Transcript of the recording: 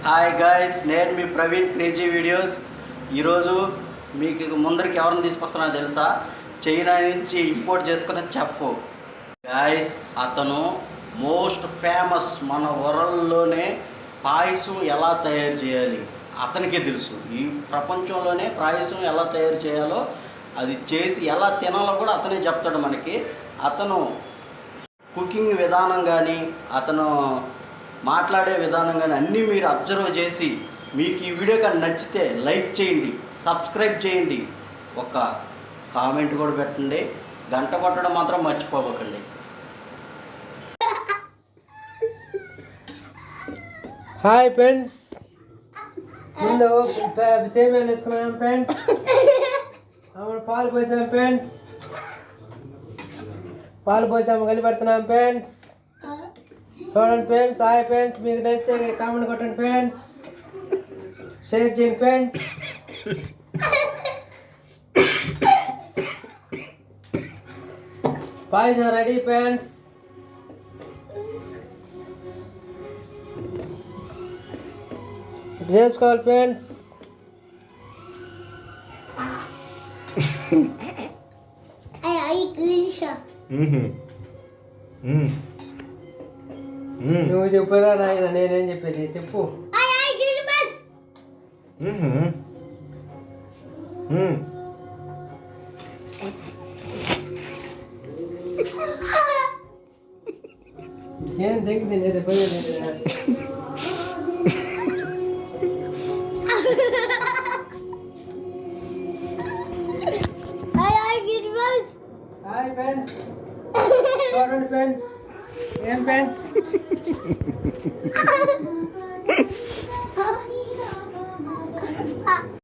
Hi guys, నేను మీ Praveen crazy videos. ఈరోజు మీకు ముందరికి ఎవరిని తీసుకొస్తున్నా తెలుసా? చైనా నుంచి ఇంపోర్ట్ చేసుకున్న చెఫ్ గాయ్స్. అతను మోస్ట్ ఫేమస్, మన వరల్డ్లోనే పాయసం ఎలా తయారు చేయాలి అతనికే తెలుసు. ఈ ప్రపంచంలోనే పాయసం ఎలా తయారు చేయాలో, అది చేసి ఎలా తినాలో కూడా అతనే చెప్తాడు మనకి. అతను కుకింగ్ విధానం కానీ, అతను మాట్లాడే విధానం కానీ అన్నీ మీరు అబ్జర్వ్ చేసి, మీకు ఈ వీడియో కానీ నచ్చితే లైక్ చేయండి, సబ్స్క్రైబ్ చేయండి, ఒక కామెంట్ కూడా పెట్టండి, గంట కొట్టడం మాత్రం మర్చిపోకండి. హాయ్ ఫ్రెండ్స్, ముందు సేమియా వేసుకున్నాం ఫ్రెండ్స్. అవును, పాలు పోసాం ఫ్రెండ్స్. పాలు పోసాము, కలిపెడుతున్నాం ఫ్రెండ్స్. చూడండి ఫ్రెండ్స్. హాయ్ ఫ్రెండ్స్, మీకు నచ్చితే కామెంట్ కొట్టండి ఫ్రెండ్స్, షేర్ చేయండి ఫ్రెండ్స్. పాయసం రెడీ ఫ్రెండ్స్. చేసుకోవాలి ఫ్రెండ్స్. నువ్వు చెప్పురా నాయన, నేనేం చెప్పేది చెప్పు. ఏం దగ్గర హాయ్ ఫ్రెండ్స్, చూడండి ఫ్రెండ్స్. ఏం ఫ్రెండ్స్,